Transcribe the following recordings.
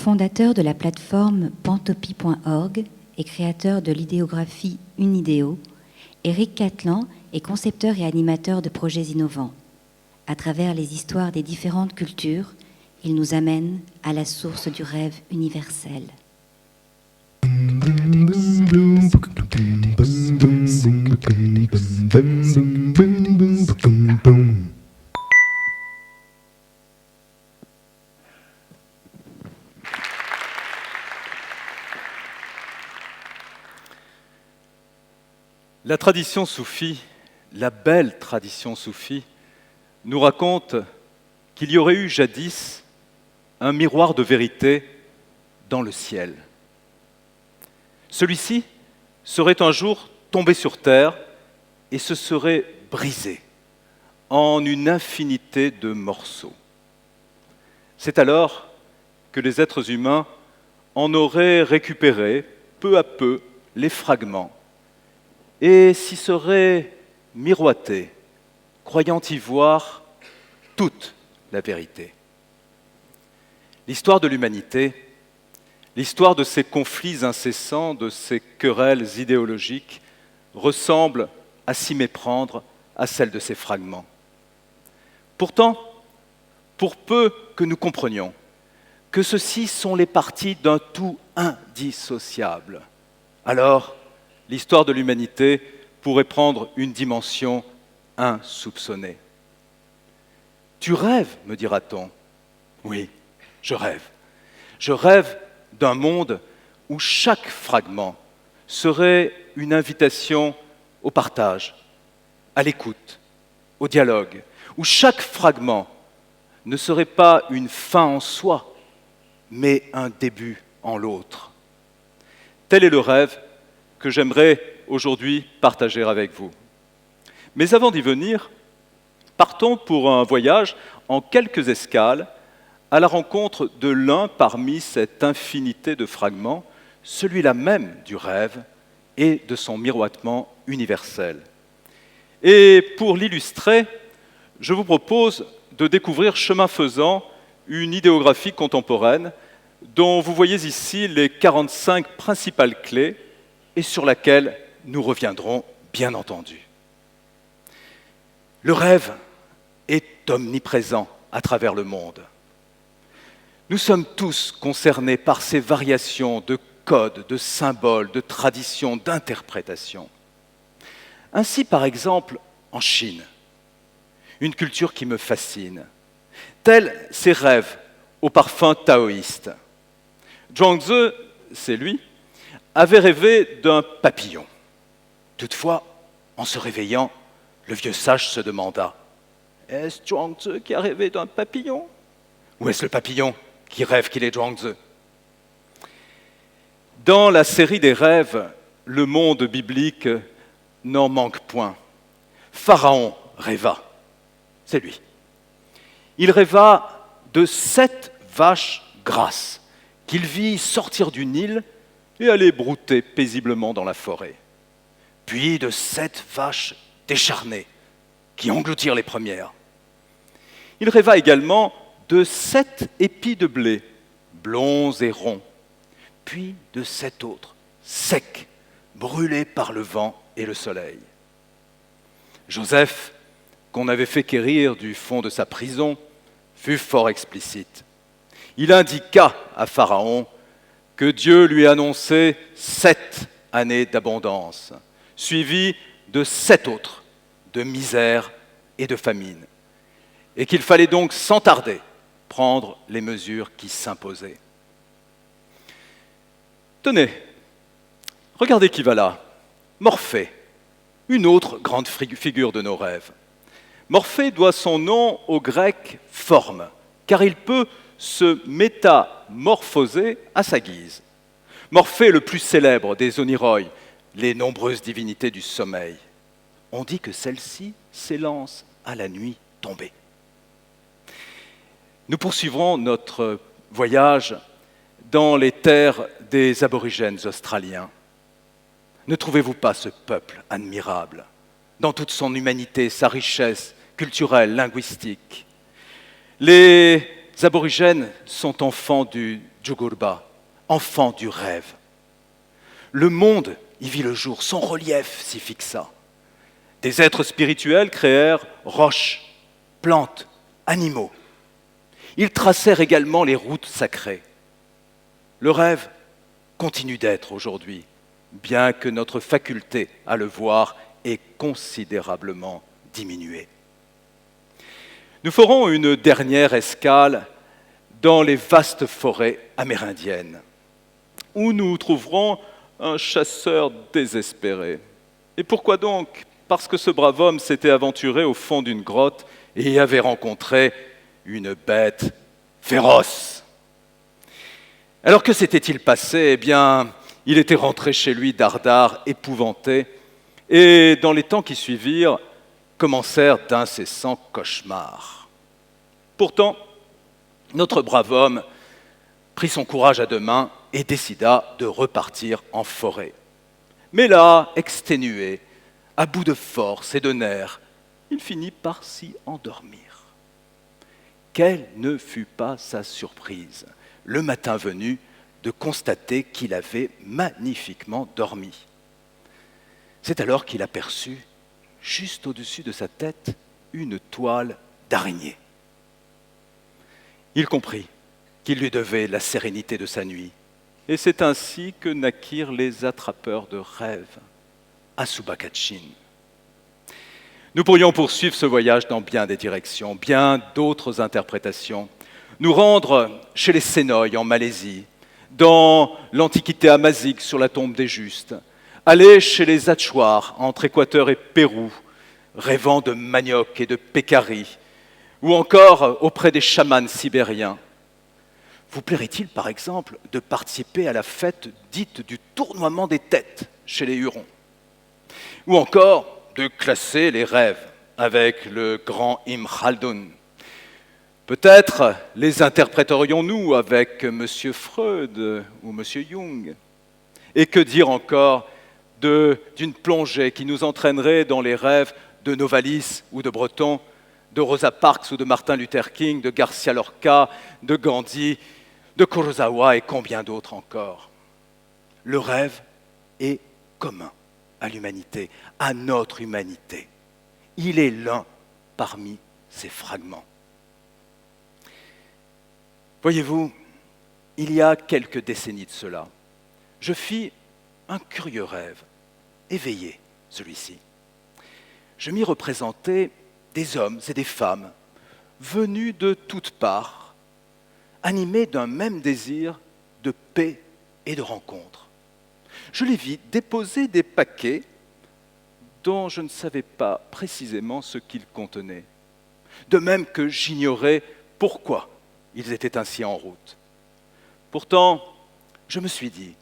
Fondateur de la plateforme Pantopie.org et créateur de l'idéographie Unidéo, Éric Cattelan est concepteur et animateur de projets innovants. À travers les histoires des différentes cultures, il nous amène à la source du rêve universel. La tradition soufie, la belle tradition soufie, nous raconte qu'il y aurait eu jadis un miroir de vérité dans le ciel. Celui-ci serait un jour tombé sur terre et se serait brisé en une infinité de morceaux. C'est alors que les êtres humains en auraient récupéré peu à peu les fragments et s'y seraient miroités, croyant y voir toute la vérité. L'histoire de l'humanité, l'histoire de ces conflits incessants, de ces querelles idéologiques, ressemble à s'y méprendre à celle de ces fragments. Pourtant, pour peu que nous comprenions que ceux-ci sont les parties d'un tout indissociable, alors l'histoire de l'humanité pourrait prendre une dimension insoupçonnée. Tu rêves, me dira-t-on. Oui, je rêve. Je rêve d'un monde où chaque fragment serait une invitation au partage, à l'écoute, au dialogue, où chaque fragment ne serait pas une fin en soi, mais un début en l'autre. Tel est le rêve que j'aimerais aujourd'hui partager avec vous. Mais avant d'y venir, partons pour un voyage en quelques escales à la rencontre de l'un parmi cette infinité de fragments, celui-là même du rêve et de son miroitement universel. Et pour l'illustrer, je vous propose de découvrir chemin faisant une idéographie contemporaine dont vous voyez ici les 45 principales clés et sur laquelle nous reviendrons, bien entendu. Le rêve est omniprésent à travers le monde. Nous sommes tous concernés par ces variations de codes, de symboles, de traditions, d'interprétations. Ainsi, par exemple, en Chine, une culture qui me fascine, tels ces rêves au parfum taoïste. Zhuangzi, c'est lui, avait rêvé d'un papillon. Toutefois, en se réveillant, le vieux sage se demanda « Est-ce Zhuangzi qui a rêvé d'un papillon ? Ou est-ce le papillon qui rêve qu'il est Zhuangzi ?» Dans la série des rêves, le monde biblique n'en manque point. Pharaon rêva, c'est lui. Il rêva de 7 vaches grasses qu'il vit sortir du Nil et aller brouter paisiblement dans la forêt. Puis de 7 vaches décharnées qui engloutirent les premières. Il rêva également de 7 épis de blé, blonds et ronds, puis de 7 autres, secs, brûlés par le vent et le soleil. Joseph, qu'on avait fait quérir du fond de sa prison, fut fort explicite. Il indiqua à Pharaon que Dieu lui annonçait 7 années d'abondance, suivies de 7 autres, de misère et de famine, et qu'il fallait donc sans tarder prendre les mesures qui s'imposaient. Tenez, regardez qui va là, Morphée, une autre grande figure de nos rêves. Morphée doit son nom au grec « forme », car il peut se métamorphoser à sa guise. Morphée, le plus célèbre des oniroi, les nombreuses divinités du sommeil. On dit que celle-ci s'élance à la nuit tombée. Nous poursuivrons notre voyage dans les terres des aborigènes australiens. Ne trouvez-vous pas ce peuple admirable, dans toute son humanité, sa richesse culturelle, linguistique ? Les aborigènes sont enfants du Jogurba, enfant du rêve. Le monde y vit le jour, son relief s'y fixa. Des êtres spirituels créèrent roches, plantes, animaux. Ils tracèrent également les routes sacrées. Le rêve continue d'être aujourd'hui, bien que notre faculté à le voir ait considérablement diminué. Nous ferons une dernière escale dans les vastes forêts amérindiennes, où nous trouverons un chasseur désespéré. Et pourquoi donc ? Parce que ce brave homme s'était aventuré au fond d'une grotte et y avait rencontré une bête féroce. Alors que s'était-il passé ? Eh bien, il était rentré chez lui dardard, épouvanté, et dans les temps qui suivirent, commencèrent d'incessants cauchemars. Pourtant, notre brave homme prit son courage à deux mains et décida de repartir en forêt. Mais là, exténué, à bout de force et de nerfs, il finit par s'y endormir. Quelle ne fut pas sa surprise, le matin venu, de constater qu'il avait magnifiquement dormi. C'est alors qu'il aperçut, juste au-dessus de sa tête, une toile d'araignée. Il comprit qu'il lui devait la sérénité de sa nuit, et c'est ainsi que naquirent les attrapeurs de rêves, Asubakatchin. Nous pourrions poursuivre ce voyage dans bien des directions, bien d'autres interprétations, nous rendre chez les Sénoïs en Malaisie, dans l'Antiquité amazique sur la tombe des Justes, aller chez les Achuars entre Équateur et Pérou, rêvant de manioc et de pécari, ou encore auprès des chamans sibériens. Vous plairait-il, par exemple, de participer à la fête dite du tournoiement des têtes chez les Hurons, ou encore de classer les rêves avec le grand Ibn Khaldun. Peut-être les interpréterions-nous avec M. Freud ou M. Jung. Et que dire encore d'une plongée qui nous entraînerait dans les rêves de Novalis ou de Breton, de Rosa Parks ou de Martin Luther King, de Garcia Lorca, de Gandhi, de Kurosawa et combien d'autres encore. Le rêve est commun à l'humanité, à notre humanité. Il est l'un parmi ces fragments. Voyez-vous, il y a quelques décennies de cela, je fis un curieux rêve, éveillé celui-ci. Je m'y représentais des hommes et des femmes venus de toutes parts, animés d'un même désir de paix et de rencontre. Je les vis déposer des paquets dont je ne savais pas précisément ce qu'ils contenaient, de même que j'ignorais pourquoi ils étaient ainsi en route. Pourtant, je me suis dit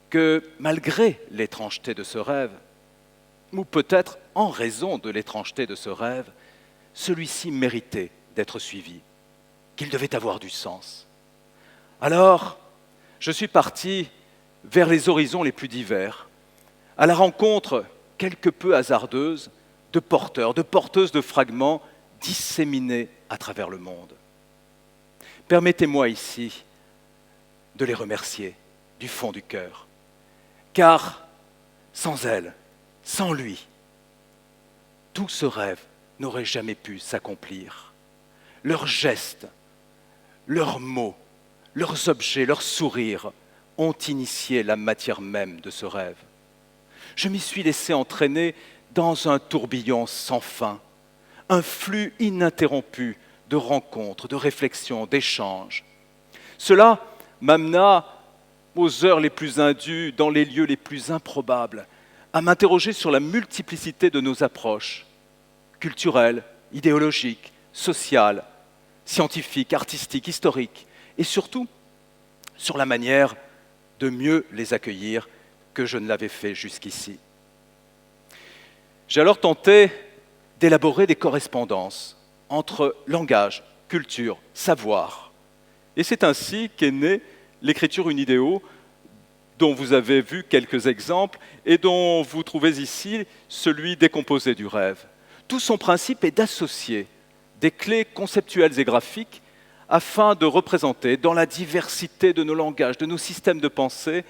que malgré l'étrangeté de ce rêve, ou peut-être en raison de l'étrangeté de ce rêve, celui-ci méritait d'être suivi, qu'il devait avoir du sens. Alors, je suis parti vers les horizons les plus divers, à la rencontre quelque peu hasardeuse de porteurs, de porteuses de fragments disséminés à travers le monde. Permettez-moi ici de les remercier du fond du cœur, car sans elles, sans lui, tout ce rêve n'aurait jamais pu s'accomplir. Leurs gestes, leurs mots, leurs objets, leurs sourires ont initié la matière même de ce rêve. Je m'y suis laissé entraîner dans un tourbillon sans fin, un flux ininterrompu de rencontres, de réflexions, d'échanges. Cela m'amena aux heures les plus indues, dans les lieux les plus improbables, à m'interroger sur la multiplicité de nos approches, culturelles, idéologiques, sociales, scientifiques, artistiques, historiques, et surtout sur la manière de mieux les accueillir que je ne l'avais fait jusqu'ici. J'ai alors tenté d'élaborer des correspondances entre langage, culture, savoir. Et c'est ainsi qu'est née l'écriture Unideo, dont vous avez vu quelques exemples et dont vous trouvez ici celui décomposé du rêve. Tout son principe est d'associer des clés conceptuelles et graphiques afin de représenter dans la diversité de nos langages, de nos systèmes de pensée,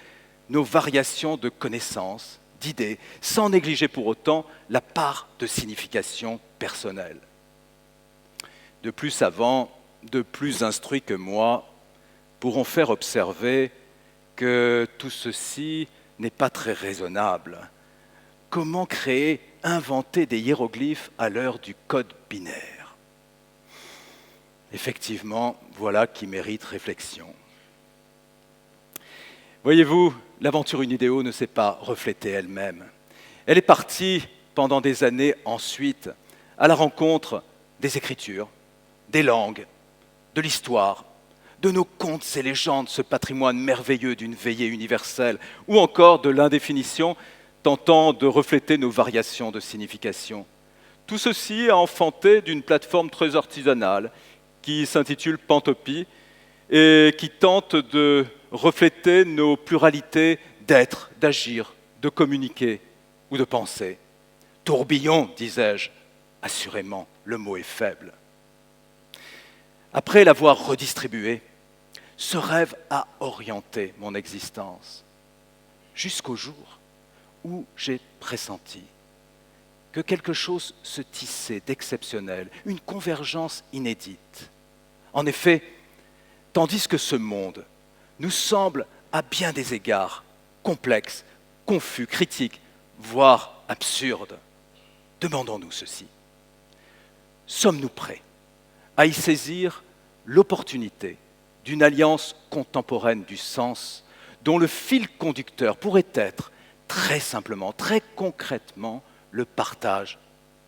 nos variations de connaissances, d'idées, sans négliger pour autant la part de signification personnelle. De plus savants, de plus instruits que moi, pourront faire observer que tout ceci n'est pas très raisonnable. Comment créer, inventer des hiéroglyphes à l'heure du code binaire? Effectivement, voilà qui mérite réflexion. Voyez-vous, l'aventure Unideo ne s'est pas reflétée elle-même. Elle est partie pendant des années ensuite à la rencontre des écritures, des langues, de l'histoire, de nos contes et légendes, ce patrimoine merveilleux d'une veillée universelle, ou encore de l'indéfinition tentant de refléter nos variations de signification. Tout ceci a enfanté d'une plateforme très artisanale qui s'intitule Pantopie et qui tente de refléter nos pluralités d'être, d'agir, de communiquer ou de penser. Tourbillon, disais-je, assurément, le mot est faible. Après l'avoir redistribué, ce rêve a orienté mon existence jusqu'au jour où j'ai pressenti que quelque chose se tissait d'exceptionnel, une convergence inédite. En effet, tandis que ce monde nous semble à bien des égards complexe, confus, critique, voire absurde, demandons-nous ceci. Sommes-nous prêts à y saisir l'opportunité d'une alliance contemporaine du sens dont le fil conducteur pourrait être très simplement, très concrètement, le partage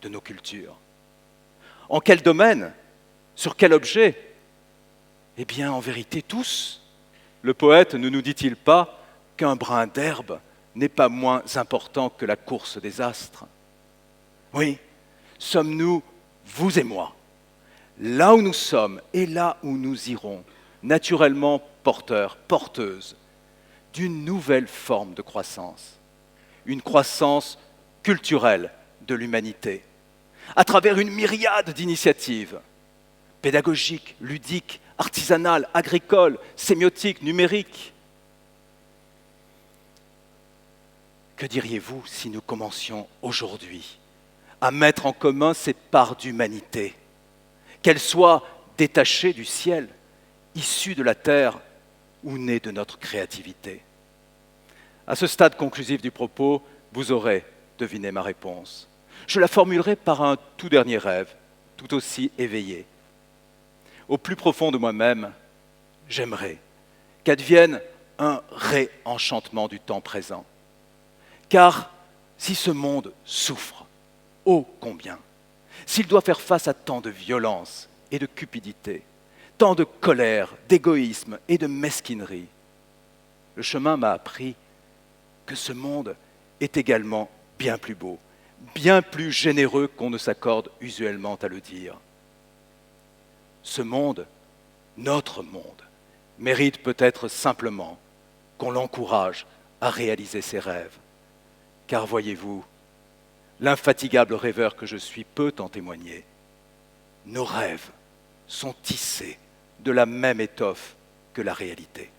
de nos cultures? En quel domaine? Sur quel objet? Eh bien, en vérité, tous. Le poète ne nous dit-il pas qu'un brin d'herbe n'est pas moins important que la course des astres? Oui, sommes-nous, vous et moi, là où nous sommes et là où nous irons, naturellement porteurs, porteuses d'une nouvelle forme de croissance, une croissance culturelle de l'humanité, à travers une myriade d'initiatives pédagogiques, ludiques, artisanales, agricoles, sémiotiques, numériques. Que diriez-vous si nous commencions aujourd'hui à mettre en commun ces parts d'humanité, qu'elles soient détachées du ciel, issues de la terre ou nées de notre créativité? À ce stade conclusif du propos, vous aurez deviné ma réponse. Je la formulerai par un tout dernier rêve, tout aussi éveillé. Au plus profond de moi-même, j'aimerais qu'advienne un réenchantement du temps présent. Car si ce monde souffre, ô combien, s'il doit faire face à tant de violence et de cupidité, tant de colère, d'égoïsme et de mesquinerie, le chemin m'a appris que ce monde est également bien plus beau, bien plus généreux qu'on ne s'accorde usuellement à le dire. Ce monde, notre monde, mérite peut-être simplement qu'on l'encourage à réaliser ses rêves. Car voyez-vous, l'infatigable rêveur que je suis peut en témoigner. Nos rêves sont tissés de la même étoffe que la réalité.